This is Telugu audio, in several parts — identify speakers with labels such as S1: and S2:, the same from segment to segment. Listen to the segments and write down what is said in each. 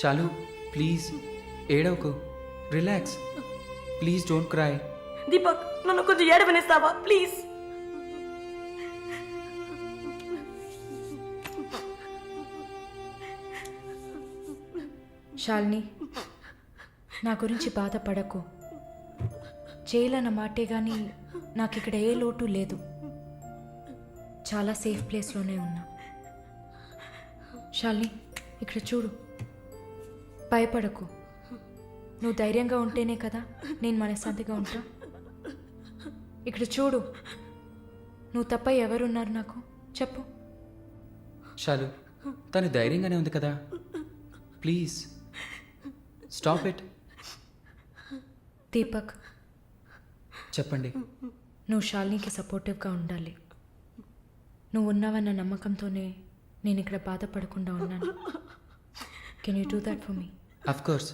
S1: शालू प्लीज ఏడవకు relax please don't cry
S2: Deepak నన్ను కొంచెం ఏడవనిస్తావా ప్లీజ్
S3: శాలిని నా గురించి బాధపడకు జైలన్న మాటే కానీ నాకు ఇక్కడ ఏ లోటు లేదు చాలా సేఫ్ ప్లేస్లోనే ఉన్నా శాలిని ఇక్కడ చూడు భయపడకు నువ్వు ధైర్యంగా ఉంటేనే కదా నేను మనశ్శాంతిగా ఉంటా ఇక్కడ చూడు నువ్వు తప్ప ఎవరున్నారు నాకు చెప్పు
S1: శాలు తను ధైర్యంగానే ఉంది కదా ప్లీజ్ స్టాప్ ఇట్
S3: దీపక్
S1: చెప్పండి
S3: నువ్వు శాలినికి సపోర్టివ్గా ఉండాలి నువ్వు ఉన్నావన్న నమ్మకంతోనే నేను ఇక్కడ బాధపడకుండా ఉన్నాను can you do that for me
S1: of course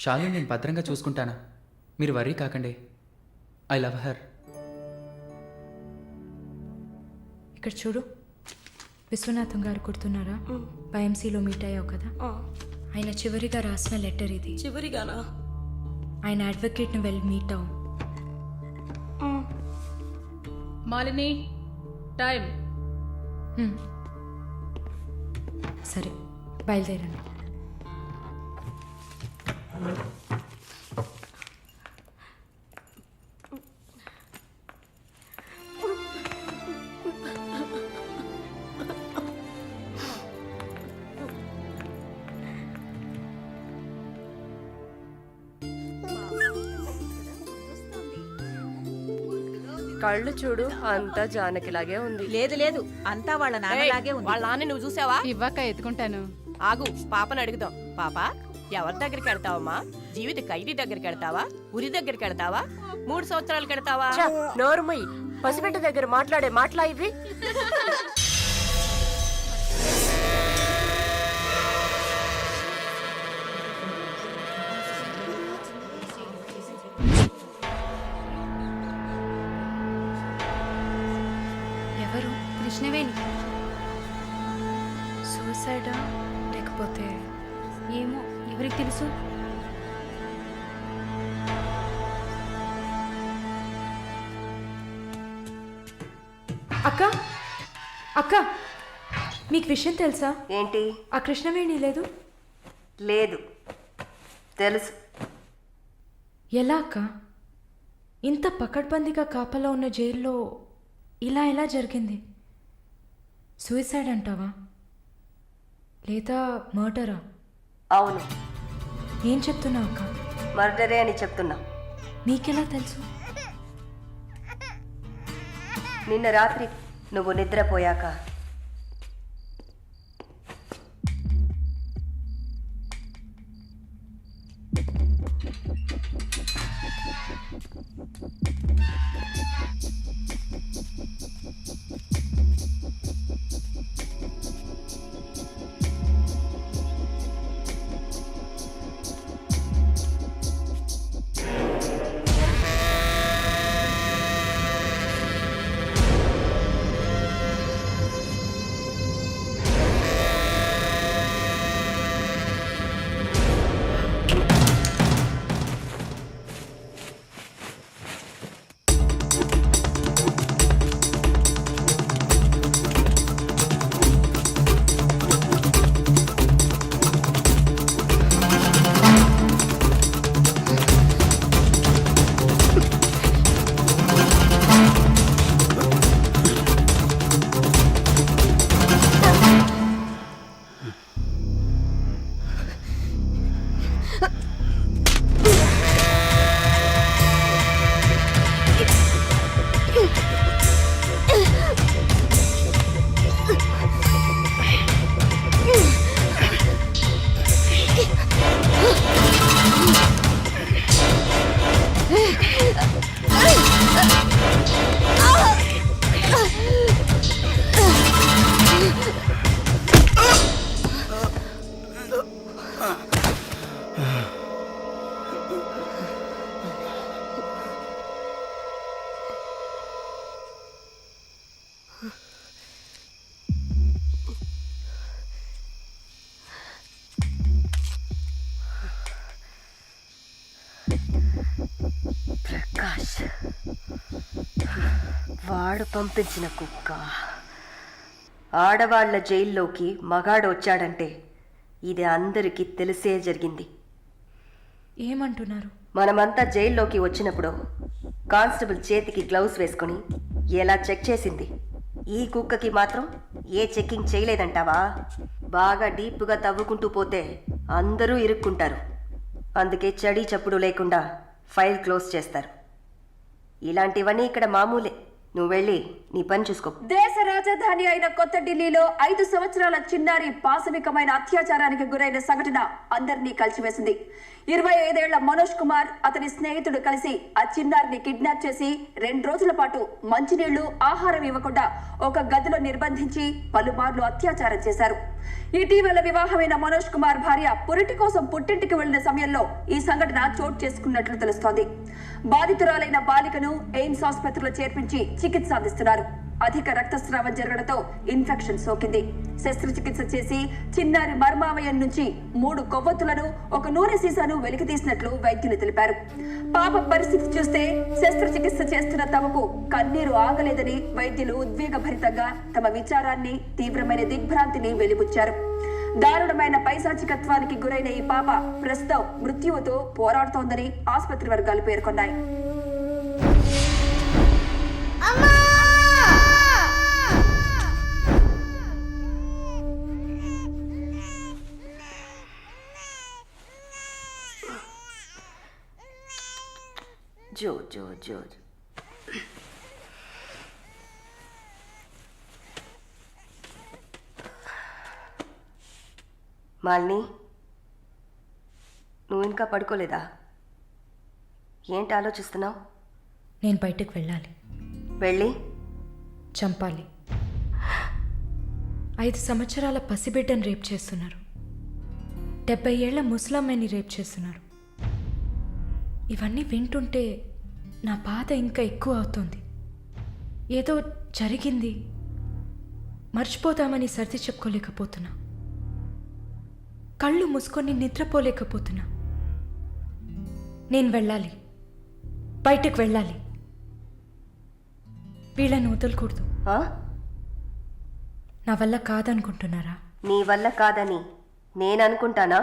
S1: Shalini నేను భద్రంగా చూసుకుంటానా మీరు వర్రీ కాకండి ఐ లవ్ హర్
S3: ఇక్కడ చూడు విశ్వనాథం గారు గుర్తున్నారా బైఎంసీలో మీట్ అయ్యావు కదా ఆయన చివరిగా రాసిన లెటర్ ఇది
S2: చివరిగానా
S3: ఆయన అడ్వకేట్ని వెళ్ళి మీట్ అవ్వు
S4: మాలిని టైం
S3: సరే బయలుదేరండి
S2: కళ్ళు చూడు అంతా జానకిలాగే ఉంది.
S5: లేదు లేదు అంతా వాళ్ళ నాన్నలాగే ఉంది.
S2: వాళ్ళ నాన్న నువ్వు చూసావా?
S4: ఇవ్వక ఎత్తుకుంటాను.
S2: ఆగు, పాపని అడుగుదాం. పాప, ఎవరి దగ్గరికి వెళ్తావమ్మా? జీవిత ఖైదీ దగ్గరికి వెళ్తావా? ఉరి దగ్గరికి వెళ్తావా? 3 సంవత్సరాలకు వెళ్తావా? నోరుమయ్యి, పసిబిడ్డ దగ్గర మాట్లాడే మాటలా ఇవి?
S3: ఎవరు?
S4: కృష్ణవేణి.
S3: సూసైడా లేకపోతే
S4: ఏమో ఎవరికి తెలుసు.
S3: అక్క అక్క మీకు విషయం తెలుసా?
S6: ఏంటి?
S3: ఆ కృష్ణవేణి లేదు.
S6: లేదు, తెలుసు.
S3: ఎలా అక్క? ఇంత పకడ్బందీగా కాపలా ఉన్న జైల్లో ఇలా ఎలా జరిగింది? సూసైడ్ అంటావా లేదా మర్డరా?
S6: అవును.
S3: ఏం చెప్తున్నావు అక్క?
S6: మర్డరే అని చెప్తున్నా.
S3: నీకెలా తెలుసు?
S6: నిన్న రాత్రి నువ్వు నిద్రపోయాక వాడు పంపించిన కుక్క. ఆడవాళ్ల జైల్లోకి మగాడు వచ్చాడంటే ఇది అందరికీ తెలిసే జరిగింది.
S3: ఏమంటున్నారు?
S6: మనమంతా జైల్లోకి వచ్చినప్పుడు కానిస్టేబుల్ చేతికి గ్లౌస్ వేసుకుని ఎలా చెక్ చేసింది, ఈ కుక్కకి మాత్రం ఏ చెక్కింగ్ చేయలేదంటావా? బాగా డీప్గా తవ్వుకుంటూ పోతే అందరూ ఇరుక్కుంటారు. అందుకే చడి చప్పుడు లేకుండా ఫైల్ క్లోజ్ చేస్తారు. ఇలాంటివన్నీ ఇక్కడ మామూలే. నువ్వు వెళ్ళి నీ పని చూసుకో.
S7: దేశ రాజధాని అయిన కొత్త ఢిల్లీలో 5 సంవత్సరాల చిన్నారి పాశవికమైన అత్యాచారానికి గురైన సంఘటన అందరినీ కలిసివేసింది. 25 ఏళ్ల మనోజ్ కుమార్ అతని స్నేహితుడు కలిసి ఆ చిన్నారిని కిడ్నాప్ చేసి 2 రోజుల పాటు మంచినీళ్లు, ఆహారం ఇవ్వకుండా ఒక గదిలో నిర్బంధించి పలుమార్లు అత్యాచారం చేశారు. ఇటీవల వివాహమైన మనోజ్ కుమార్ భార్య పురిటి కోసం పుట్టింటికి వెళ్లిన సమయంలో ఈ సంఘటన చోటు చేసుకున్నట్లు తెలుస్తోంది. బాధితురాలైన బాలికను ఎయిమ్స్ ఆసుపత్రిలో చేర్పించి చికిత్స అందిస్తున్నారు. అధిక రక్తస్రావం జరగడంతో ఇన్ఫెక్షన్ సోకింది. శస్త్రచికిత్స చేసి చిన్నారి మర్మావయం నుంచి 3 కొవ్వొత్తులను, ఒక నూనె సీసాను వెలికి తీసినట్లు వైద్యులు తెలిపారు. పాప పరిస్థితి చూస్తే శస్త్రచికిత్స చేస్తున్న తమకు కన్నీరు ఆగలేదని వైద్యులు ఉద్వేగభరితంగా తమ విచారాన్ని, తీవ్రమైన దిగ్భ్రాంతిని వెలిబుచ్చారు. దారుణమైన పైశాచికత్వానికి గురైన ఈ పాప ప్రస్తుతం మృత్యువుతో పోరాడుతోందని ఆసుపత్రి వర్గాలు పేర్కొన్నాయి.
S6: జో జో జో మాలిని, నువ్వు ఇంకా పడుకోలేదా? ఏంటి ఆలోచిస్తున్నావు?
S3: నేను బయటకు వెళ్ళాలి.
S6: వెళ్ళి
S3: చంపాలి. 5 సంవత్సరాల పసిబిడ్డను రేప్ చేస్తున్నారు. 70 ఏళ్ల ముసలమ్మని రేప్ చేస్తున్నారు. ఇవన్నీ వింటుంటే నా బాధ ఇంకా ఎక్కువ అవుతుంది. ఏదో జరిగింది, మర్చిపోతామని సర్ది చెప్పుకోలేకపోతున్నా. కళ్ళు మూసుకొని నిద్రపోలేకపోతున్నా. నేను వెళ్ళాలి, బయటకు వెళ్ళాలి. వీళ్ళని వదలకూడదు.
S6: ఆ?
S3: నా వల్ల కాదనుకుంటున్నారా?
S6: నీ వల్ల కాదని నేను అనుకుంటానా?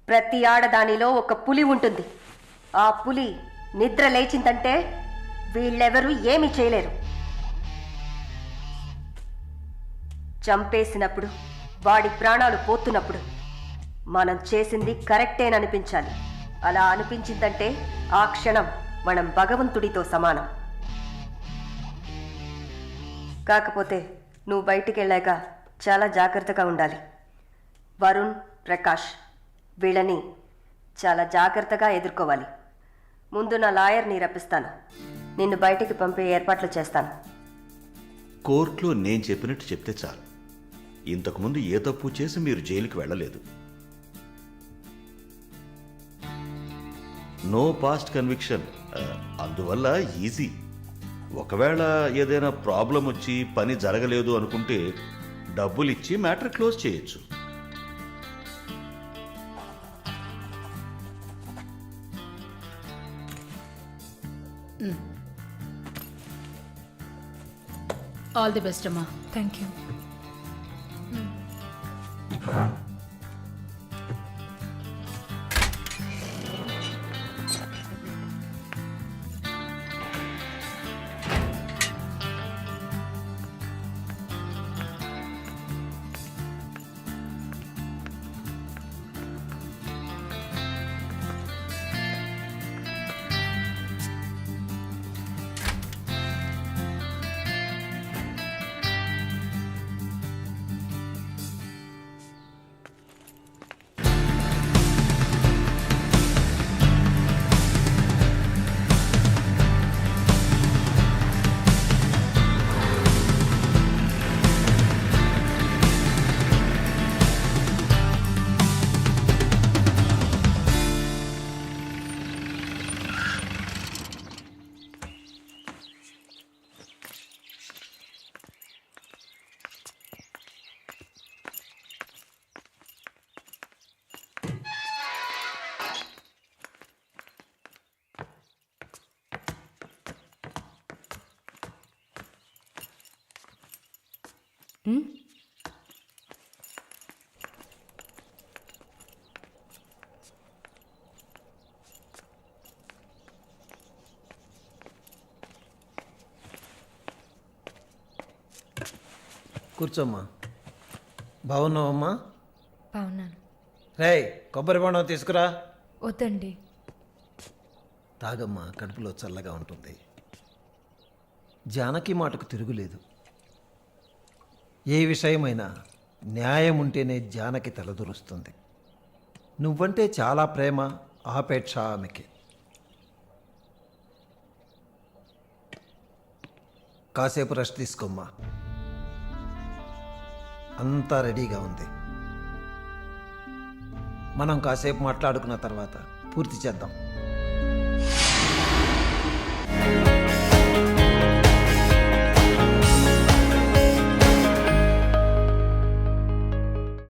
S6: ప్రతి ఆడదానిలో ఒక పులి ఉంటుంది. ఆ పులి నిద్ర లేచిందంటే వీళ్ళెవరూ ఏమీ చేయలేరు. చంపేసినప్పుడు, వాడి ప్రాణాలు పోతున్నప్పుడు మనం చేసింది కరెక్టేననిపించాలి. అలా అనిపించిందంటే ఆ క్షణం మనం భగవంతుడితో సమానం. కాకపోతే నువ్వు బయటికి వెళ్ళాక చాలా జాగ్రత్తగా ఉండాలి. వరుణ్, ప్రకాష్ వీళ్ళని చాలా జాగ్రత్తగా ఎదుర్కోవాలి. ముందు నా లాయర్ని రప్పిస్తాను. నిన్ను బయటికి పంపే ఏర్పాట్లు చేస్తాను.
S8: కోర్టులో నేను చెప్పినట్టు చెప్తే చాలు. ఇంతకుముందు ఏ తప్పు చేసి మీరు జైలుకి వెళ్ళలేదు. No past conviction. అందువల్ల ఈజీ. ఒకవేళ ఏదైనా ప్రాబ్లం వచ్చి పని జరగలేదు అనుకుంటే డబ్బులు ఇచ్చి మ్యాటర్ క్లోజ్ చేయొచ్చు.
S4: ఆల్ ది బెస్ట్ అమ్మా.
S3: Thank you. ఉమ్?
S9: కూర్చోమ్మా. బాగున్నావమ్మా?
S3: బాగున్నాను.
S9: రేయ్, కొబ్బరి బొండం తీసుకురా.
S3: వద్దండి.
S9: తాగమ్మా, కడుపులో చల్లగా ఉంటుంది. జానకి మాటకు తిరుగులేదు. ఏ విషయమైనా న్యాయం ఉంటేనే జానకి తలదూరుస్తుంది. నువ్వంటే చాలా ప్రేమ, ఆపేక్ష ఆమెకి. కాసేపు రెస్ట్ తీసుకోమ్మా. అంతా రెడీగా ఉంది. మనం కాసేపు మాట్లాడుకున్న తర్వాత పూర్తి చేద్దాం.